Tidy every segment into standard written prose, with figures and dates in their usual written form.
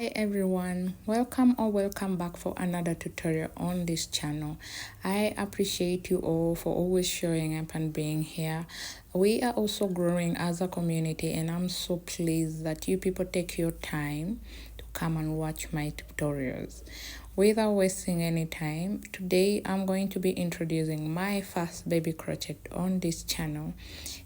Hi everyone, welcome or welcome back for another tutorial on this channel. I appreciate you all for always showing up and being here. We are also growing as a community and I'm so pleased that you people take your time to come and watch my tutorials. Without wasting any time, today I'm going to be introducing my first baby crochet on this channel,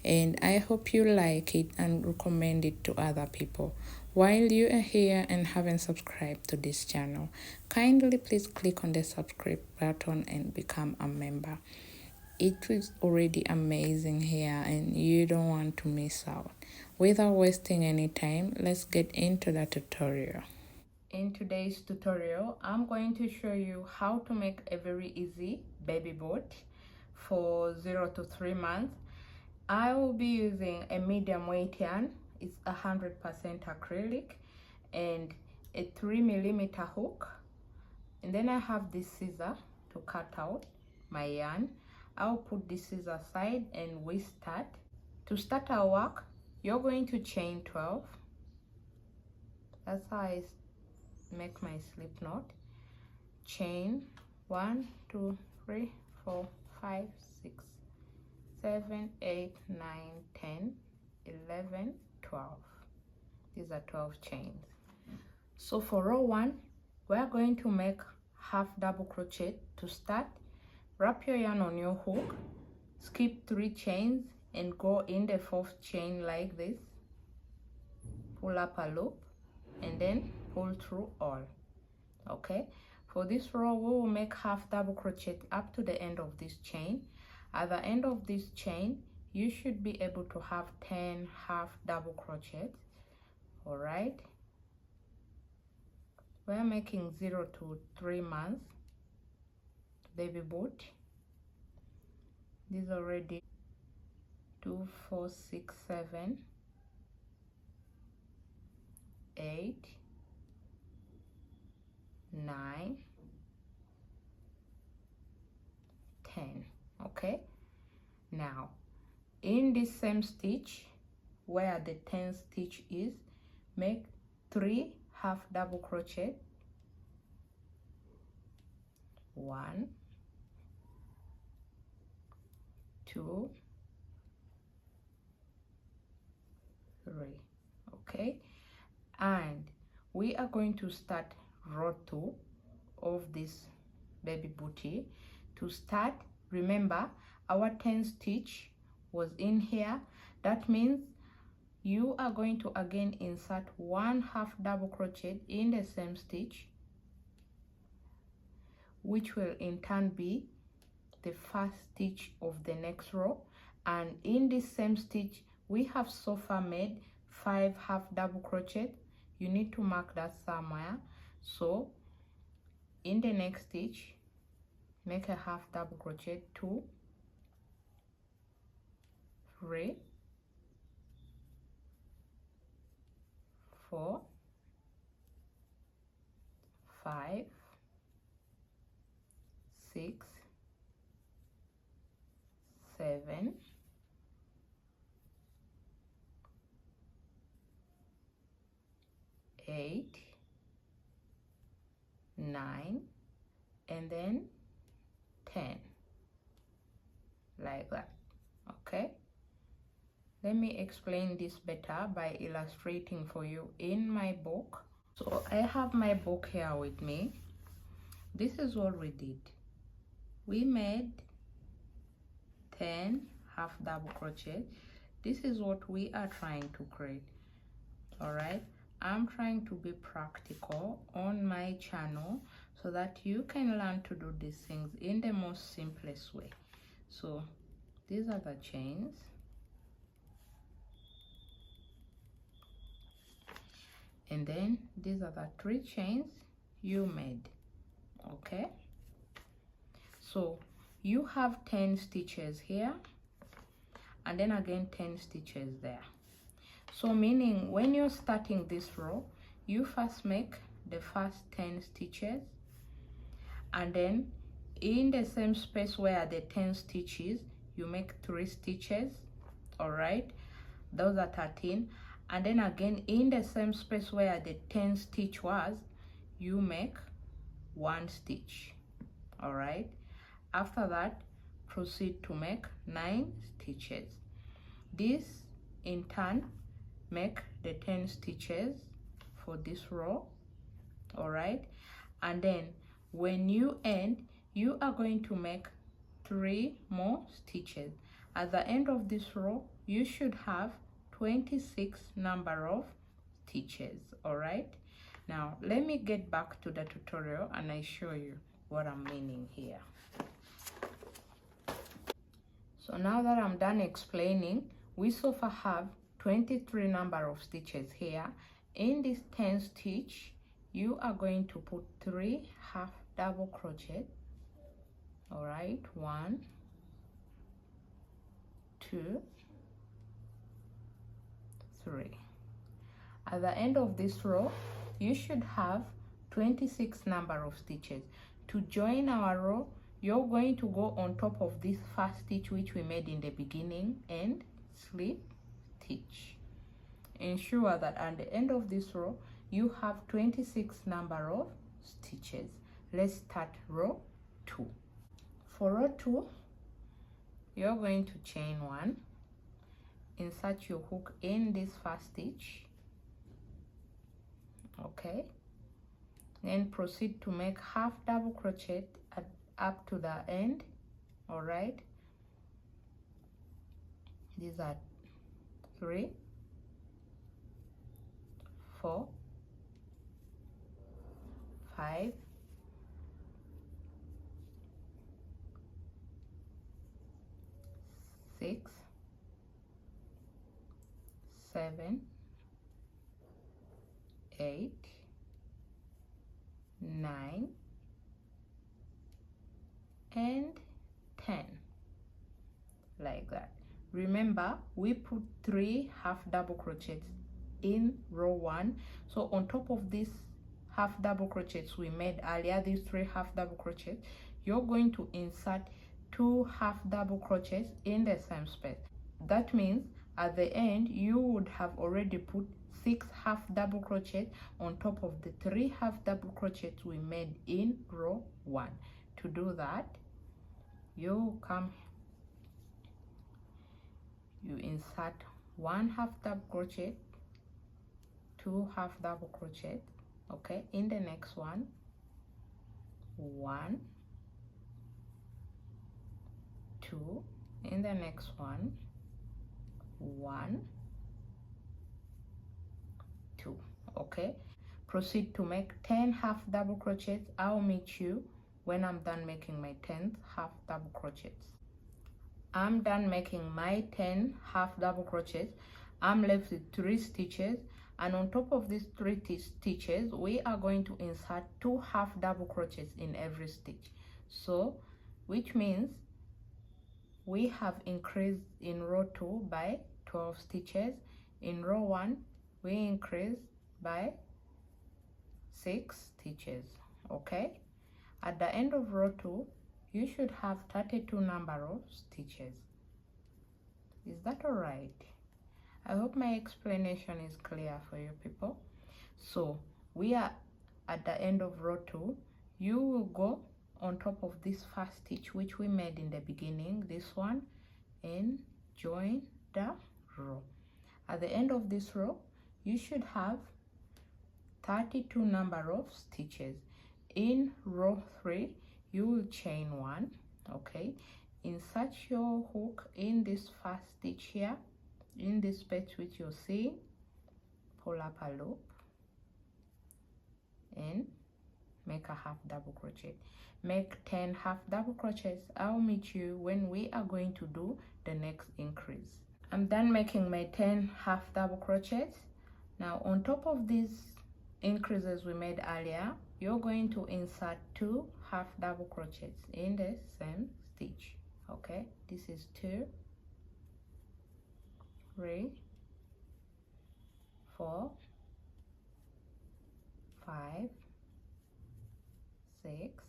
and I hope you like it and recommend it to other people. While you are here and haven't subscribed to this channel, kindly please click on the subscribe button and become a member. It is already amazing here and you don't want to miss out. Without wasting any time, let's get into the tutorial. In today's tutorial, I'm going to show you how to make a very easy baby boot for 0 to 3 months. I will be using a medium weight yarn. It's 100% acrylic and a 3mm hook. And then I have this scissor to cut out my yarn. I'll put this scissor aside and we start. To start our work, you're going to chain 12. That's how I make my slip knot. Chain 1 2 3 4 5 6 7 8 9 10 11 12. These are 12 chains. So for row 1, we're going to make half double crochet. To start, wrap your yarn on your hook, skip 3 chains and go in the 4th chain like this, pull up a loop and then pull through all. Okay, for this row we will make half double crochet up to the end of this chain. At the end of this chain you should be able to have 10 half double crochets. All right, we're making 0 to 3 months baby boot. These already 2 4 6 7 8 9 10. Okay, now in this same stitch where the 10th stitch is, make 3 half double crochet. 1 2 3. Okay, and we are going to start row 2 of this baby booty. To start, remember our 10th stitch was in here. That means you are going to again insert 1 half double crochet in the same stitch, which will in turn be the first stitch of the next row. And in this same stitch we have so far made 5 half double crochet. You need to mark that somewhere. So in the next stitch, make a half double crochet, 2 3 4 5 6 7 8 9 and then 10, like that. Okay, let me explain this better by illustrating for you in my book. So I have my book here with me. This is what we did. We made 10 half double crochet. This is what we are trying to create. All right, I'm trying to be practical on my channel so that you can learn to do these things in the most simplest way. So these are the chains. And then these are the 3 chains you made. Okay, so you have 10 stitches here and then again 10 stitches there. So meaning when you're starting this row, you first make the first 10 stitches and then in the same space where the 10 stitches you make 3 stitches. All right, those are 13. and then again in the same space where the 10th stitch was, you make 1 stitch. All right, after that proceed to make 9 stitches. This in turn make the 10 stitches for this row. All right, and then when you end, you are going to make 3 more stitches. At the end of this row, you should have 26 number of stitches. All right, now let me get back to the tutorial and I show you what I'm meaning here. So now that I'm done explaining, we so far have 23 number of stitches here. In this 10th stitch, you are going to put 3 half double crochet. All right, 1, 2, 3. At the end of this row, you should have 26 number of stitches. To join our row, you're going to go on top of this first stitch which we made in the beginning and slip stitch. Ensure that at the end of this row you have 26 number of stitches. Let's start row 2. For row 2, you're going to chain 1, insert your hook in this first stitch, okay, then proceed to make half double crochet up to the end. All right, these are 3, 4, 5, 6, 7, 8, 9, and 10, like that. Remember, we put 3 half double crochets in row 1, so on top of this half double crochets we made earlier, these 3 half double crochets, you're going to insert 2 half double crochets in the same space. That means at the end you would have already put 6 half double crochets on top of the 3 half double crochets we made in row 1. To do that, you insert 1 half double crochet, 2 half double crochet, okay, in the next one, 1, 2, in the next one, 1, 2, okay. Proceed to make 10 half double crochets. I'll meet you when I'm done making my 10th half double crochets. I'm done making my 10 half double crochets. I'm left with 3 stitches, and on top of these 3 stitches we are going to insert 2 half double crochets in every stitch. So which means we have increased in row 2 by 12 stitches. In row 1 we increased by 6 stitches, okay. At the end of row 2 you should have 32 number of stitches. Is that all right? I hope my explanation is clear for you people. So we are at the end of row 2. You will go on top of this first stitch which we made in the beginning, this one, and join the row. At the end of this row you should have 32 number of stitches. In row 3 you will chain 1, okay, insert your hook in this first stitch here, in this space which you're seeing, pull up a loop and make a half double crochet. Make 10 half double crochets. I'll meet you when we are going to do the next increase. I'm done making my 10 half double crochets. Now on top of these increases we made earlier, you're going to insert 2 half double crochets in the same stitch, okay. This is 2, 3, 4, 5, 6,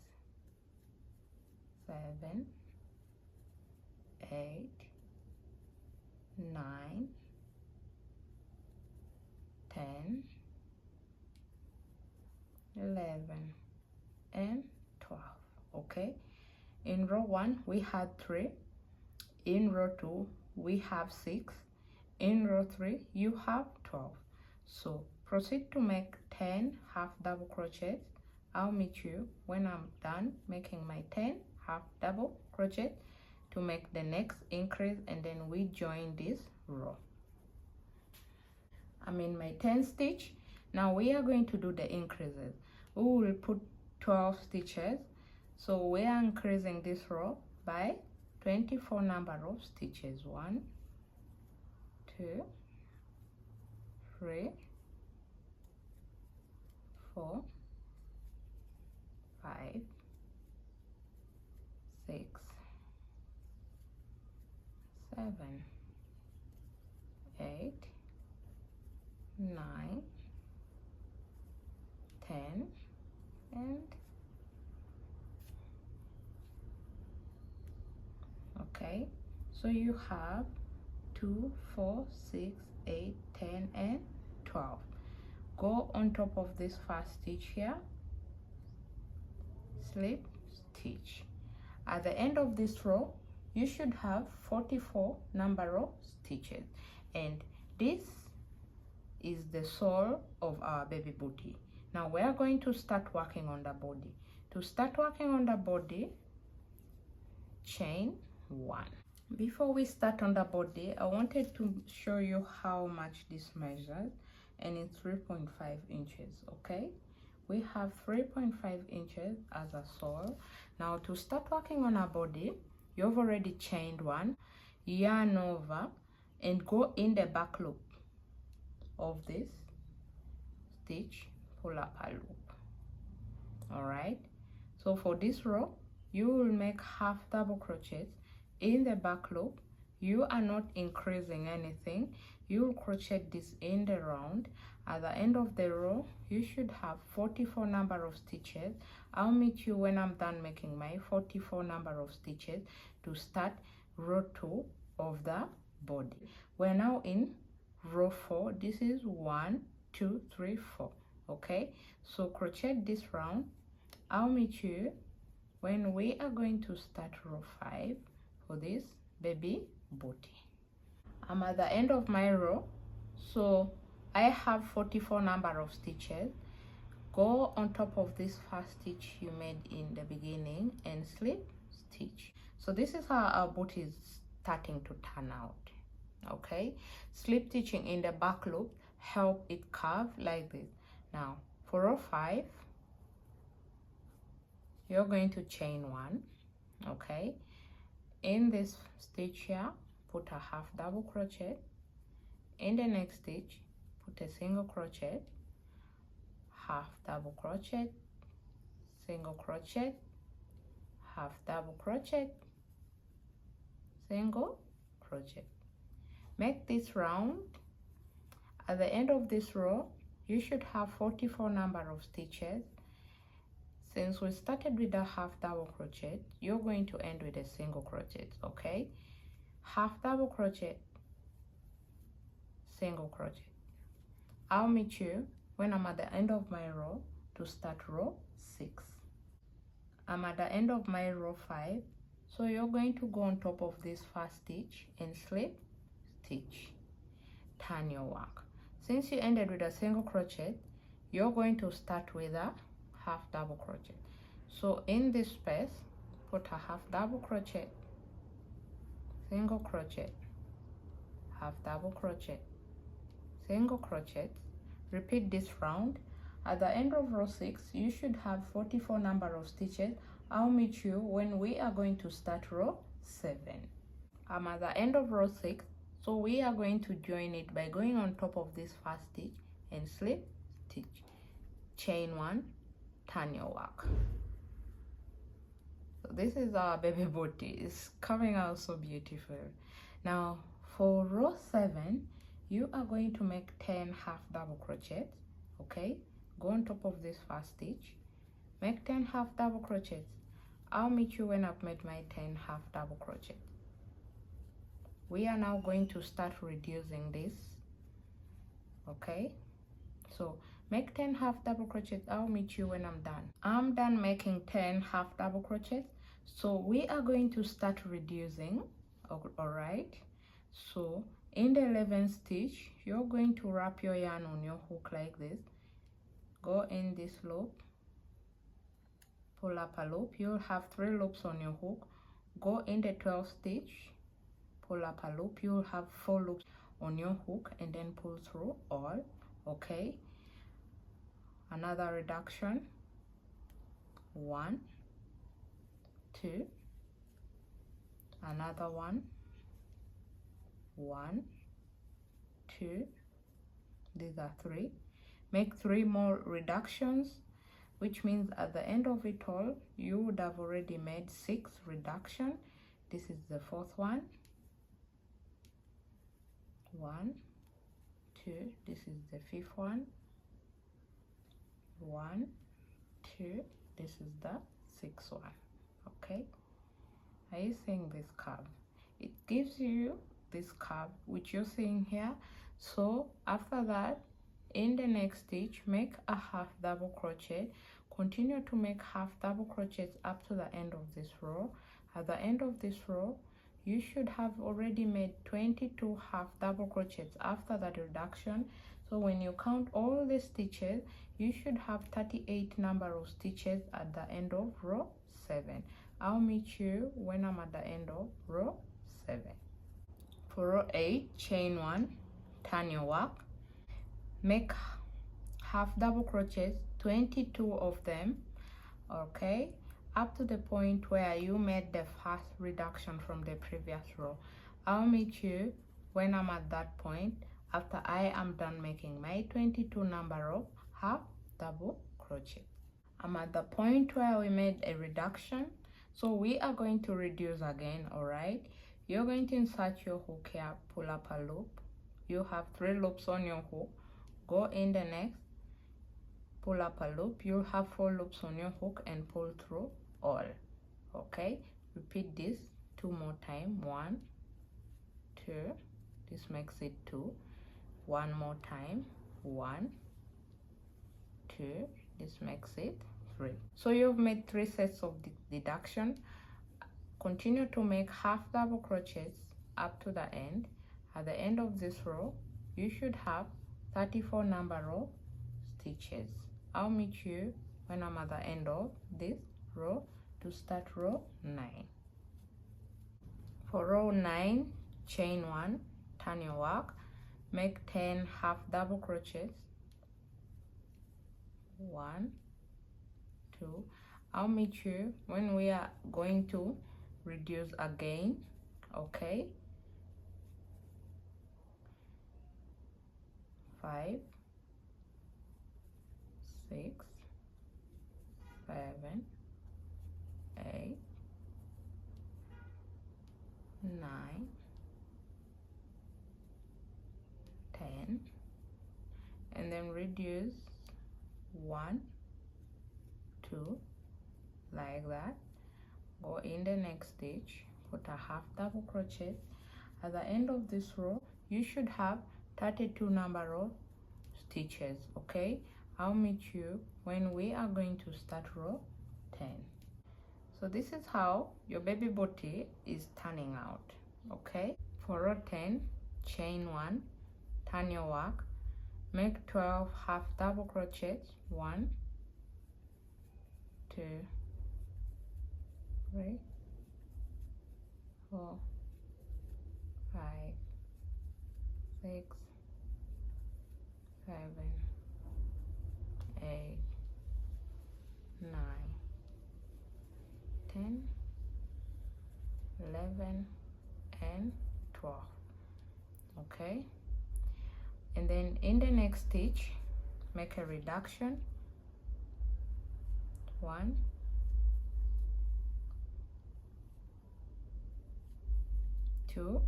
7, 8, 9, 10, 11 and 12. Okay, in row 1 we had 3, in row 2 we have 6, in row 3 you have 12. So proceed to make 10 half double crochets. I'll meet you when I'm done making my 10 half double crochet to make the next increase, and then we join this row. I'm in my 10th stitch. Now we are going to do the increases. We will put 12 stitches, so we are increasing this row by 24 number of stitches. 1, 2, 3, 4, 5, 6, 7, 8, 9, 10 and okay, so you have 2, 4, 6, 8, 10 and 12. Go on top of this first stitch here, slip stitch. At the end of this row you should have 44 number of stitches, and this is the sole of our baby booty. Now we are going to start working on the body. To start working on the body, chain 1. Before we start on the body, I wanted to show you how much this measures, and it's 3.5 inches. Okay, we have 3.5 inches as a sole. Now to start working on our body, you've already chained 1, yarn over and go in the back loop of this stitch, pull up a loop. All right, so for this row you will make half double crochets in the back loop. You are not increasing anything. You will crochet this in the round. At the end of the row you should have 44 number of stitches. I'll meet you when I'm done making my 44 number of stitches to start row 2 of the body. We're now in row 4. This is 1, 2, 3, 4. Okay, so crochet this round. I'll meet you when we are going to start row 5 for this baby booty. I'm at the end of my row, so I have 44 number of stitches. Go on top of this first stitch you made in the beginning and slip stitch. So this is how our booty is starting to turn out. Okay, slip stitching in the back loop help it curve like this. Now for row 5 you're going to chain 1. Okay, in this stitch here put a half double crochet, in the next stitch put a single crochet, half double crochet, single crochet, half double crochet, single crochet. Make this round. At the end of this row you should have 44 number of stitches. Since we started with a half double crochet, you're going to end with a single crochet. Okay, half double crochet, single crochet. I'll meet you when I'm at the end of my row to start row 6. I'm at the end of my row 5, so you're going to go on top of this first stitch and slip stitch, turn your work. Since you ended with a single crochet, you're going to start with a half double crochet. So in this space put a half double crochet, single crochet, half double crochet, single crochet. Repeat this round. At the end of row 6 you should have 44 number of stitches. I'll meet you when we are going to start row 7. I'm at the end of row 6, so we are going to join it by going on top of this first stitch and slip stitch, chain 1, turn your work. So this is our baby booty. It's coming out so beautiful. Now for row 7 you are going to make 10 half double crochets. Okay, go on top of this first stitch, make 10 half double crochets. I'll meet you when I've made my 10 half double crochet. We are now going to start reducing this. Okay, So make 10 half double crochets. I'll meet you when I'm done. I'm done making 10 half double crochets, so we are going to start reducing. All right, so in the 11th stitch you're going to wrap your yarn on your hook like this, go in this loop, pull up a loop. You'll have 3 loops on your hook. Go in the 12th stitch, pull up a loop. You'll have 4 loops on your hook and then pull through all. Okay, another reduction, 1, 2, another 1, 1, 2, these are 3. Make 3 more reductions, which means at the end of it all you would have already made 6 reduction. This is the 4th one, 1, 2, this is the 5th one, 1, 2, this is the 6th one. Okay, are you seeing this curve? It gives you this curve which you're seeing here. So after that, in the next stitch, make a half double crochet. Continue to make half double crochets up to the end of this row. At the end of this row you should have already made 22 half double crochets after that reduction. So when you count all the stitches, you should have 38 number of stitches at the end of row 7. I'll meet you when I'm at the end of row 7. For row 8, chain 1, turn your work, make half double crochets, 22 of them, okay, up to the point where you made the first reduction from the previous row. I'll meet you when I'm at that point after I am done making my 22 number of half double crochet. I'm at the point where we made a reduction, so we are going to reduce again. All right, you're going to insert your hook here, pull up a loop. You have 3 loops on your hook. Go in the next, pull up a loop. You'll have 4 loops on your hook and pull through all. Okay, repeat this 2 more times. 1, 2, this makes it 2. 1 more time. 1, 2, this makes it 3. So you've made 3 sets of deduction. Continue to make half double crochets up to the end. At the end of this row you should have 34 number of stitches. I'll meet you when I'm at the end of this row to start row 9. For row 9, chain 1, turn your work, make 10 half double crochets. 1, 2. I'll meet you when we are going to reduce again. Okay, 5, 6, 7, 8, 9, 10, and then reduce 1, 2, like that. Go in the next stitch, put a half double crochet. At the end of this row you should have 32 number of stitches. Okay, I'll meet you when we are going to start row 10. So this is how your baby booty is turning out. Okay, for row 10, chain 1, turn your work, make 12 half double crochets. 1, 2, 3, 4, 5, 6, 7, 8, 9, 10, 11, and 12. Okay, and then in the next stitch make a reduction. 1, 2,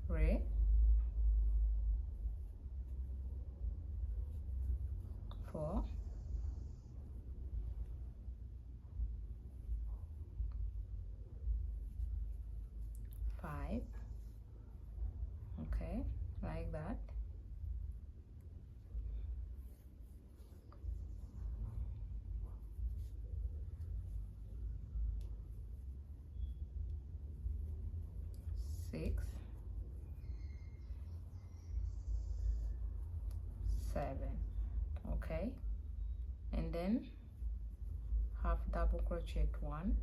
3, 4, 5, 7. Okay, and then half double crochet 1,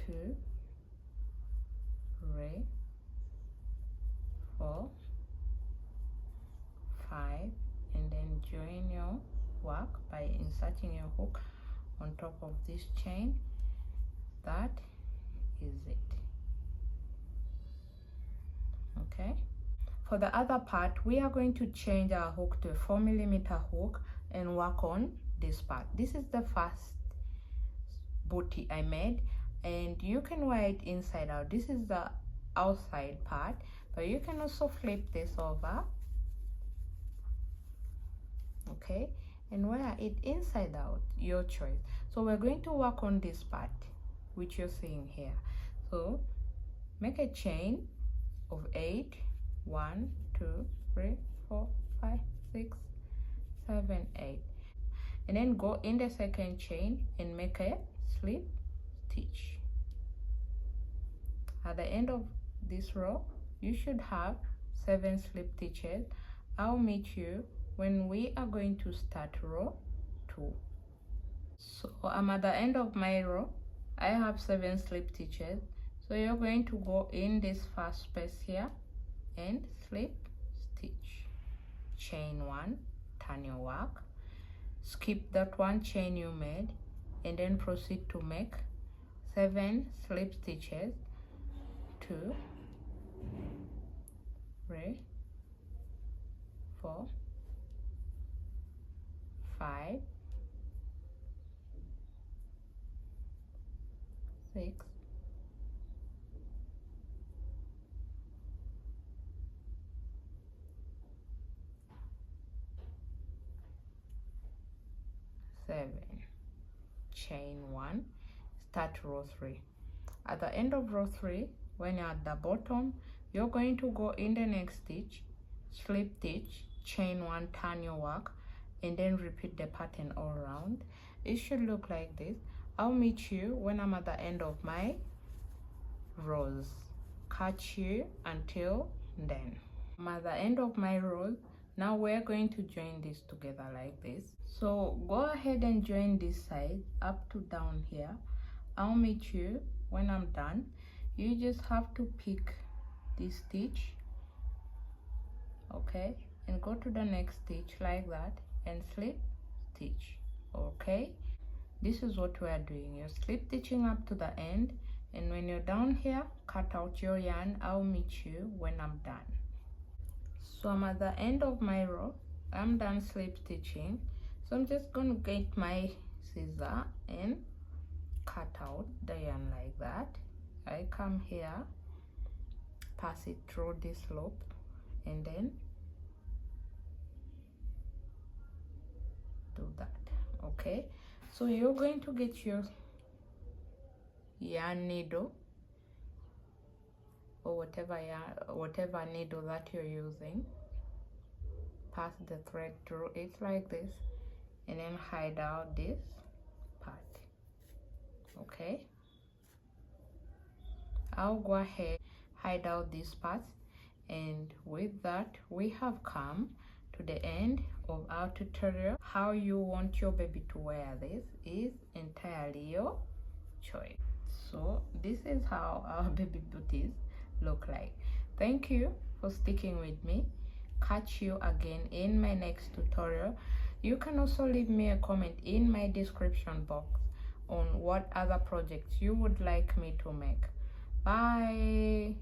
2, 3, 4, 5, and then join your work by inserting your hook on top of this chain. That is it. Okay, for the other part, we are going to change our hook to a 4mm hook and work on this part. This is the first booty I made, and you can wear it inside out. This is the outside part, but you can also flip this over, okay, and wear it inside out, your choice. So we're going to work on this part which you're seeing here. So make a chain of 8, 1, 2, 3, 4, 5, 6, 7, 8, and then go in the second chain and make a slip stitch. At the end of this row, you should have 7 slip stitches. I'll meet you when we are going to start row 2. So I'm at the end of my row. I have 7 slip stitches. So you're going to go in this first space here and slip stitch, chain 1, turn your work, skip that one chain you made, and then proceed to make 7 slip stitches. 2, 3, 4, 5, 6, 7, chain 1, start row 3. At the end of row 3, when you're at the bottom, you're going to go in the next stitch, slip stitch, chain 1, turn your work, and then repeat the pattern all around. It should look like this. I'll meet you when I'm at the end of my rows. Catch you until then. I'm at the end of my rows. Now we're going to join this together like this. So go ahead and join this side up to down here. I'll meet you when I'm done. You just have to pick this stitch, okay, and go to the next stitch like that and slip stitch. Okay, this is what we are doing. You're slip stitching up to the end, and when you're down here, cut out your yarn. I'll meet you when I'm done. So I'm at the end of my row. I'm done slip stitching, so I'm just going to get my scissor and cut out the yarn like that. I come here, pass it through this loop, and then do that. Okay, so you're going to get your yarn needle or whatever needle that you're using, pass the thread through it like this, and then hide out this part. Okay, I'll go ahead, hide out these parts, and with that we have come to the end of our tutorial. How you want your baby to wear this is entirely your choice. So this is how our baby booties look like. Thank you for sticking with me. Catch you again in my next tutorial. You can also leave me a comment in my description box on what other projects you would like me to make. Bye.